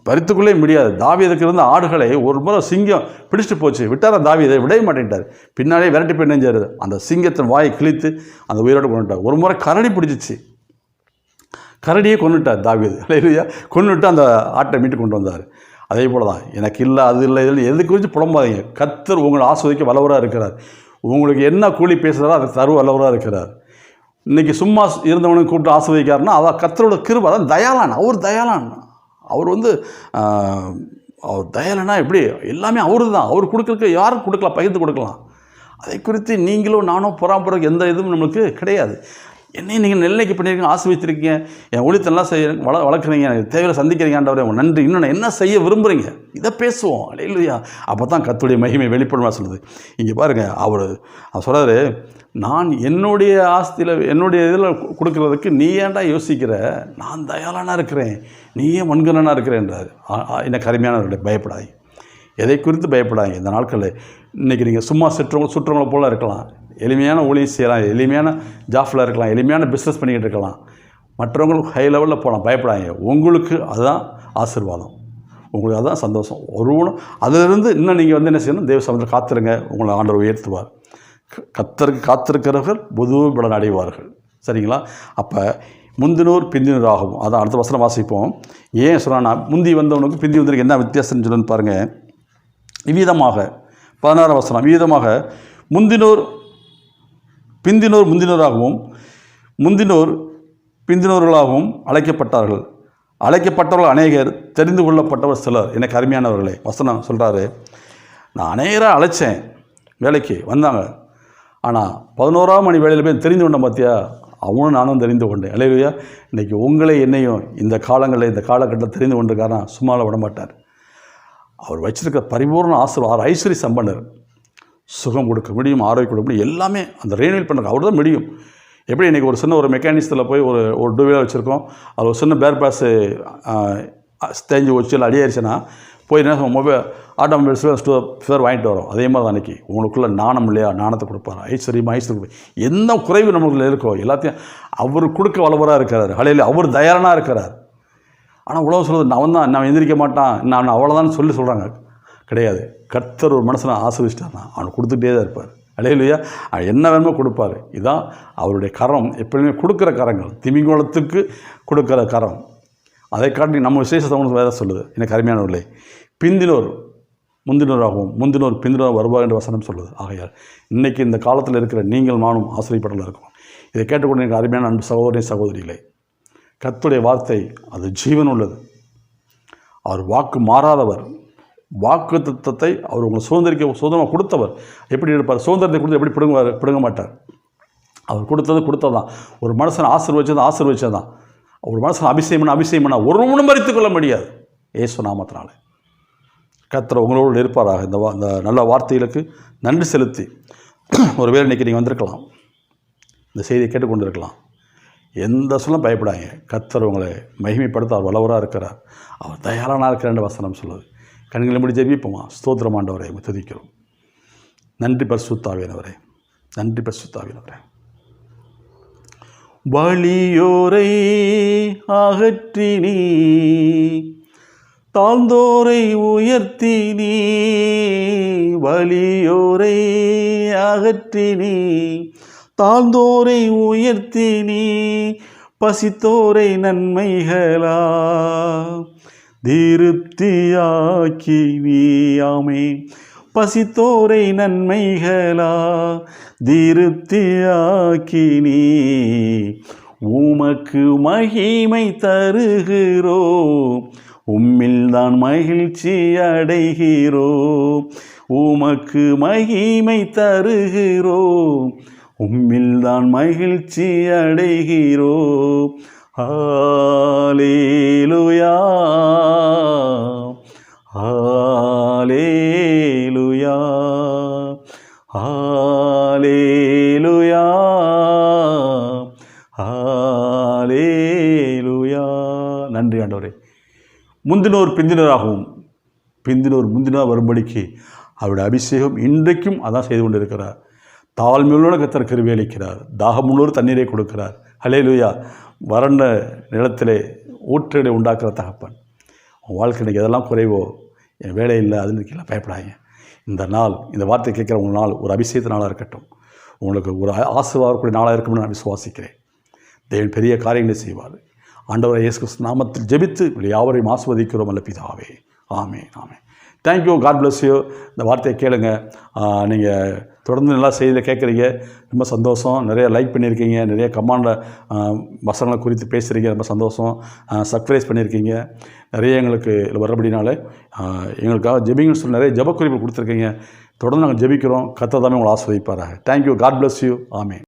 பறித்துக்கொள்ளே முடியாது. தாவீதுக்கு இருந்த ஆடுகளை ஒரு முறை சிங்கம் பிடிச்சிட்டு போச்சு, விட்டார தாவீதை விடவே மாட்டேன்ட்டார். பின்னாலே விரட்டி போய் நெஞ்சாரு. அந்த சிங்கத்தின் வாயை கிழித்து அந்த உயிரோடு கொண்டுட்டார். ஒரு முறை கரடி பிடிச்சிச்சு, கரடியே கொண்டுட்டார் தாவீது. அல்லேலூயா. கொண்டுட்டு அந்த ஆட்டை மீட்டு கொண்டு வந்தார். அதே போல் தான் எனக்கு இல்லை, அது இல்லை, இதில் எது குறித்து புலம்பாதீங்க. கர்த்தர் உங்களை ஆஸ்வதிக்க வல்லவராக இருக்கிறார். உங்களுக்கு என்ன கூலி பேசுகிறாரோ அதை தருவ வல்லவராக இருக்கிறார். இன்றைக்கி சும்மா இருந்தவனுக்கு கூப்பிட்டு ஆஸ்வதிக்காருன்னா அதான் கர்த்தரோட கிருபை. அதான் தயாளான். அவர் தயாளான். அவர் அவர் தயாளனா எப்படி எல்லாமே அவரு தான். அவர் கொடுக்க யாரும் கொடுக்கலாம், பகிர்ந்து கொடுக்கலாம். அதை குறித்து நீங்களும் நானும் பொறாம்புறக்கு எந்த இதுவும் நம்மளுக்கு கிடையாது. என்னையும் நீங்கள் நெல்லைக்கு பண்ணியிருக்கீங்க, ஆசிர்வதிச்சிருக்கீங்க, என் ஒளித்தெல்லாம் வளர்க்குறீங்க, எனக்கு தேவையை சந்திக்கிறீங்கன்றவரை நன்றி. இன்னும் நான் என்ன செய்ய விரும்புகிறீங்க, இதை பேசுவோம். அல்லேலூயா. அப்போ தான் கர்த்தருடைய மகிமை வெளிப்படுமா சொல்லுது. இங்கே பாருங்கள், அவர் சொல்கிறாரு, நான் என்னுடைய ஆஸ்தியில் என்னுடைய இதில் கொடுக்குறதுக்கு நீ ஏன்டா யோசிக்கிற, நான் தயாளானா இருக்கிறேன், நீ ஏன் மண்கலனாக இருக்கிறேன்றார். எனக்கு அருமையானவர்களே, பயப்படாது. எதை குறித்து பயப்படாங்க. இந்த நாட்களில் இன்றைக்கி நீங்கள் சும்மா சுற்றவங்களை போல் இருக்கலாம், எளிமையான ஊழியம் செய்யலாம், எளிமையான ஜாஃபில் இருக்கலாம், எளிமையான பிஸ்னஸ் பண்ணிக்கிட்டு இருக்கலாம், மற்றவங்களுக்கு ஹை லெவலில் போகலாம். பயப்படாங்க. உங்களுக்கு அதுதான் ஆசீர்வாதம், உங்களுக்கு அதுதான் சந்தோஷம். ஒருவனும் அதிலிருந்து இன்னும் நீங்கள் என்ன செய்யணும், தேவ சமூகத்தில் காத்திருங்க, உங்களை ஆண்டவர் உயர்த்துவார். கர்த்தருக்கு காத்திருக்கிறவர்கள் புது பலன் அடைவார்கள். சரிங்களா? அப்போ முந்தினோர் பிந்தினோர் ஆகும். அதான் அடுத்த வசனம் வாசிப்போம். ஏன் சொல்கிறேன்னா, முந்தி வந்தவனுக்கு பிந்தி வந்தவனுக்கு என்ன வித்தியாசம்னு சொல்லுன்னு பாருங்கள். இவ்விதமாக 16 வசனம், இவ்விதமாக முந்தினோர் முந்தினோராகவும் முந்தினோர் பிந்தினோர்களாகவும் அழைக்கப்பட்டார்கள். அழைக்கப்பட்டவர்கள் அநேகர், தெரிந்து கொள்ளப்பட்டவர் சிலர். எனக்கு அருமையானவர்களே, வசனம் சொல்கிறாரு, நான் அநேகராக அழைச்சேன், வேலைக்கு வந்தாங்க, ஆனால் 11ஆம் மணி வேலையில் போய் தெரிந்து கொண்டேன். பார்த்தியா, அவனும் நானும் தெரிந்து கொண்டேன். அல்லேலூயா. இன்றைக்கி உங்களை என்னையும் இந்த காலங்களில் இந்த காலகட்டத்தில் தெரிந்து கொண்டிருக்காருன்னா சும்மாவில் விட மாட்டார். அவர் வச்சிருக்க பரிபூர்ண ஆசீர்வாதம், ஐஸ்வர்ய சம்பனர், சுகம் கொடுக்க முடியும், ஆரோக்கியம் கொடுக்க முடியும், எல்லாமே அந்த ரீனியூல் பண்ணுறது அவர் தான் முடியும். எப்படி இன்றைக்கி ஒரு சின்ன ஒரு மெக்கானிக்ஸில் போய் ஒரு 2 வீலர் வச்சுருக்கோம், அது ஒரு சின்ன பேர் பாஸ் தேஞ்சு வச்சு இல்லை அடியாயிருச்சுன்னா போய் என்ன ஆட்டோமொபைல்ஸில் ஃபேர் வாங்கிட்டு வரோம். அதே மாதிரி தான் அன்றைக்கி உங்களுக்குள்ள நாணம் இல்லையா, நாணத்தை கொடுப்பார். ஐஸ்வர்யம் கொடுப்பார். எந்த குறைவு நம்மளுக்குள்ள இருக்கோ எல்லாத்தையும் அவர் கொடுக்க வல்லவராக இருக்கிறார். ஹல்லேலூயா. அவர் தயாராக இருக்கிறார். ஆனால் உலகம் சொல்கிறது நான் எந்திரிக்க மாட்டான், நான் அவ்வளோதான் சொல்கிறாங்க. கிடையாது. கர்த்தர் ஒரு மனுஷனை ஆசீர்வதிச்சிட்டார்னா அவனை கொடுத்துட்டே தான் இருப்பார். அல்லேலூயா. என்ன வேணுமோ கொடுப்பார். இதுதான் அவருடைய கரம், எப்படியுமே கொடுக்குற கரங்கள். திமிங்கோலத்துக்கு கொடுக்குற கரம். அதை காட்டி நம்ம விசேஷத்தை வேறு சொல்லுது. எனக்கு அருமையானவர்களே, பிந்தினோர் முந்தினோராகவும் முந்தினோர் பிந்தினோர் வருவார் என்ற வசனம் சொல்லுது. ஆகையால் இன்றைக்கி இந்த காலத்தில் இருக்கிற நீங்கள் நானும் ஆசிரியப்படலாம் இருக்கும். இதை கேட்டுக்கொண்டு எனக்கு அருமையான அன்பு சகோதரி சகோதரிகளே, கர்த்தருடைய வார்த்தை அது ஜீவன் உள்ளது. அவர் வாக்கு மாறாதவர். வாக்கு தத்தத்தை அவர் உங்களை சுதந்திரமாக கொடுத்தவர். எப்படி இருப்பார்? சுதந்திரத்தை கொடுத்து எப்படி பிடுங்க மாட்டார். அவர் கொடுத்ததான். ஒரு மனுஷன் ஆசீர்வதிச்சதான். ஒரு மனுஷன் அபிஷேகம் பண்ணால் ஒருவனும் மறித்து கொள்ள முடியாது. இயேசு நாமத்தினால கர்த்தர் உங்களோடு இருப்பாராக. இந்த நல்ல வார்த்தைகளுக்கு நன்றி செலுத்தி ஒருவேளை இன்றைக்கி நீங்கள் வந்திருக்கலாம், இந்த செய்தியை கேட்டுக்கொண்டிருக்கலாம். எந்த சொல்லும் பயப்படாங்க. கர்த்தர் உங்களை மகிமைப்படுத்த அவர் வல்லவராக இருக்கிறார். அவர் தயாராக இருக்கிற வசனம் சொல்லுது. கண்களை முடி ஜெபிப்போமா? ஸ்தோத்திரம் ஆண்டவரை துதிக்கிறோம். நன்றி பரிசுத்த ஆவியானவரே, நன்றி பரிசுத்த ஆவியானவரே. வலியோரை அகற்றினீ, தாழ்ந்தோரை உயர்த்தினீ. வலியோரை அகற்றினீ, தாழ்ந்தோரை உயர்த்தினீ. பசித்தோரை நன்மைகளா திருப்தியாக்கி நீயாமே. பசித்தோரை நன்மைகளா திருப்தியாக்கி நீ உமக்கு மகிமை தருகிறோம் உம்மில்தான் மகிழ்ச்சி அடைகிறோம் உமக்கு மகிமை தருகிறோம் உம்மில்தான் மகிழ்ச்சி அடைகிறோம் ஹல்லேலூயா ஹல்லேலூயா ஹல்லேலூயா ஹல்லேலூயா. நன்றி ஆண்டவரே. முந்தினோர் பிந்தினராகவும் பிந்தினோர் முந்தினோர் வரும்படிக்கு அவருடைய அபிஷேகம் இன்றைக்கும் அதான் செய்து கொண்டிருக்கிறார். தாழ்மையுள்ளோடு கர்த்தர் கிருபை அளிக்கிறார். தாகமுள்ளோர் தண்ணீரை கொடுக்கிறார். ஹல்லேலூயா. வறண்ட நிலத்திலே ஊற்றடை உண்டாக்குற தகப்பன். உன் வாழ்க்கை இன்றைக்கி எதெல்லாம் குறைவோ, என் வேலை இல்லை அதுன்னு இருக்கீங்களா, பயப்படாதீங்க. இந்த நாள், இந்த வார்த்தை கேட்குற உங்கள் நாள் ஒரு அபிஷேகத்த நாளாக இருக்கட்டும். உங்களுக்கு ஒரு ஆசீர்வாதக்கூடிய நாளாக இருக்கும்னு நான் விசுவாசிக்கிறேன். தேவன் பெரிய காரியங்களை செய்வார். ஆண்டவரை இயேசு கிறிஸ்து நாமத்தில் ஜெபித்து யாவரையும் ஆசீர்வதிக்கிறோம் அல்ல பிதாவே. ஆமென் ஆமென். தேங்க்யூ. God bless you. இந்த வார்த்தையை கேளுங்க. நீங்கள் தொடர்ந்து நல்லா செய்தியில் கேட்குறீங்க, ரொம்ப சந்தோஷம். நிறைய லைக் பண்ணியிருக்கீங்க, நிறைய கமாண்டில் வசனங்களை குறித்து பேசுகிறீங்க, ரொம்ப சந்தோஷம். சப்ஸ்கிரைப் பண்ணியிருக்கீங்க, நிறைய எங்களுக்கு இதில் வர்றபடினால எங்களுக்காக ஜெபிங்கன்னு சொல்லி நிறைய ஜெப குறிப்பு கொடுத்துருக்கீங்க. தொடர்ந்து நாங்கள் ஜெபிக்கிறோம். கர்த்தர் தாமே உங்களை ஆசீர்வதிப்பாராக. Thank you. God bless you. Amen.